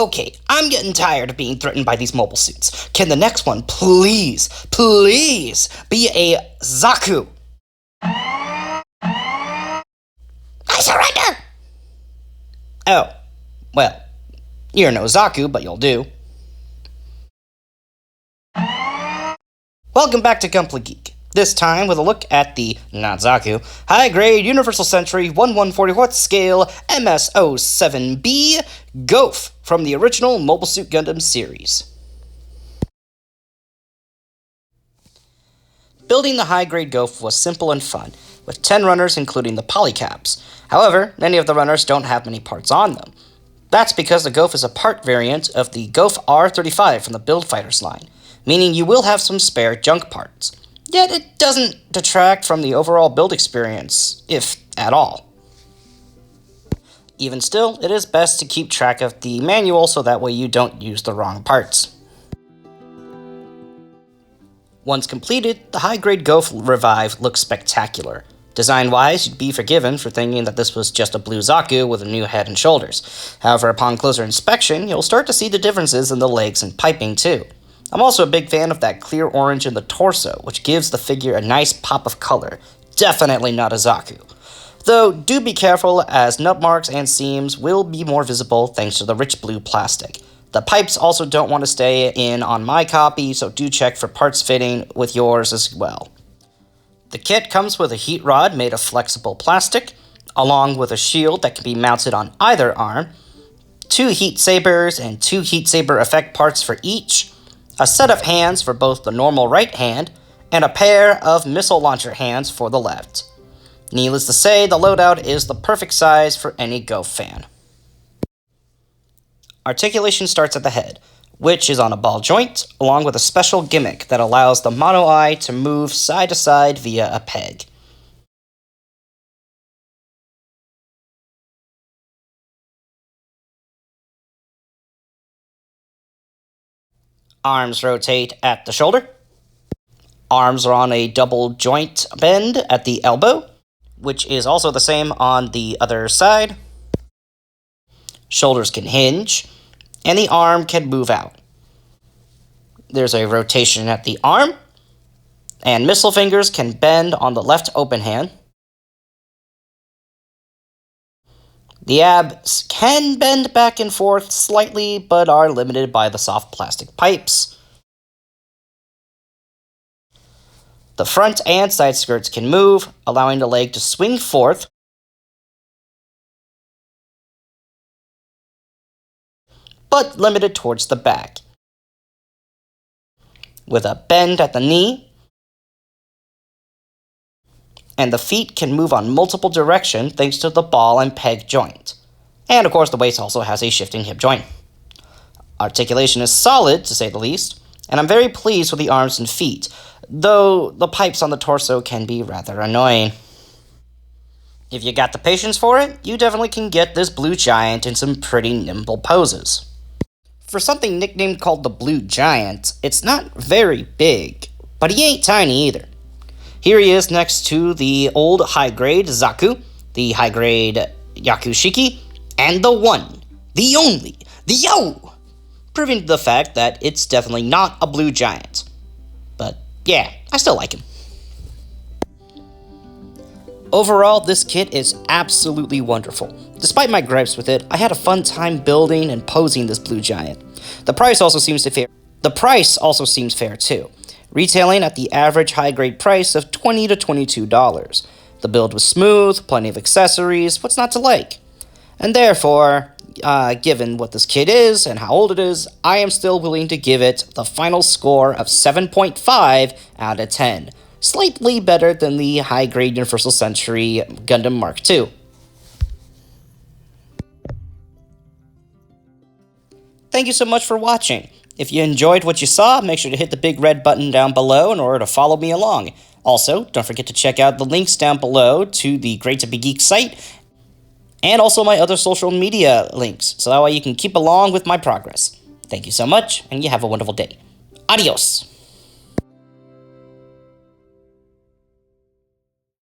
Okay, I'm getting tired of being threatened by these mobile suits. Can the next one please be a Zaku? I surrender! Oh, well, you're no Zaku, but you'll do. Welcome back to Gunpla Geek. This time with a look at the, not Zaku, High Grade Universal Century 1144th Scale MS-07B Gouf from the original Mobile Suit Gundam series. Building the High Grade Gouf was simple and fun, with 10 runners including the polycaps. However, many of the runners don't have many parts on them. That's because the Gouf is a part variant of the Gouf R35 from the Build Fighters line, meaning you will have some spare junk parts. Yet it doesn't detract from the overall build experience, if at all. Even still, it is best to keep track of the manual so that way you don't use the wrong parts. Once completed, the High Grade Gouf Revive looks spectacular. Design-wise, you'd be forgiven for thinking that this was just a blue Zaku with a new head and shoulders. However, upon closer inspection, you'll start to see the differences in the legs and piping too. I'm also a big fan of that clear orange in the torso, which gives the figure a nice pop of color. Definitely not a Zaku. Though, do be careful as nub marks and seams will be more visible thanks to the rich blue plastic. The pipes also don't want to stay in on my copy, so do check for parts fitting with yours as well. The kit comes with a heat rod made of flexible plastic, along with a shield that can be mounted on either arm, 2 heat sabers and 2 heat saber effect parts for each, a set of hands for both the normal right hand, and a pair of missile launcher hands for the left. Needless to say, the loadout is the perfect size for any Gouf fan. Articulation starts at the head, which is on a ball joint, along with a special gimmick that allows the mono eye to move side to side via a peg. Arms rotate at the shoulder. Arms are on a double joint bend at the elbow, which is also the same on the other side. Shoulders can hinge, and the arm can move out. There's a rotation at the arm, and missile fingers can bend on the left open hand. The abs can bend back and forth slightly, but are limited by the soft plastic pipes. The front and side skirts can move, allowing the leg to swing forth, but limited towards the back, with a bend at the knee, and the feet can move on multiple directions thanks to the ball and peg joint. And of course the waist also has a shifting hip joint. Articulation is solid, to say the least, and I'm very pleased with the arms and feet, though the pipes on the torso can be rather annoying. If you got the patience for it, you definitely can get this blue giant in some pretty nimble poses. For something nicknamed called the Blue Giant, it's not very big, but he ain't tiny either. Here he is next to the old high-grade Zaku, the high-grade Yakushiki, and the one, the only, the Yo! Proving the fact that it's definitely not a blue giant. But yeah, I still like him. Overall, this kit is absolutely wonderful. Despite my gripes with it, I had a fun time building and posing this blue giant. The price also seems fair too, retailing at the average high-grade price of $20 to $22. The build was smooth, plenty of accessories, what's not to like? And therefore, given what this kit is and how old it is, I am still willing to give it the final score of 7.5 out of 10. Slightly better than the high-grade Universal Century Gundam Mark II. Thank you so much for watching. If you enjoyed what you saw, make sure to hit the big red button down below in order to follow me along. Also, don't forget to check out the links down below to the Great to Be Geek site, and also my other social media links, so that way you can keep along with my progress. Thank you so much, and you have a wonderful day. Adios!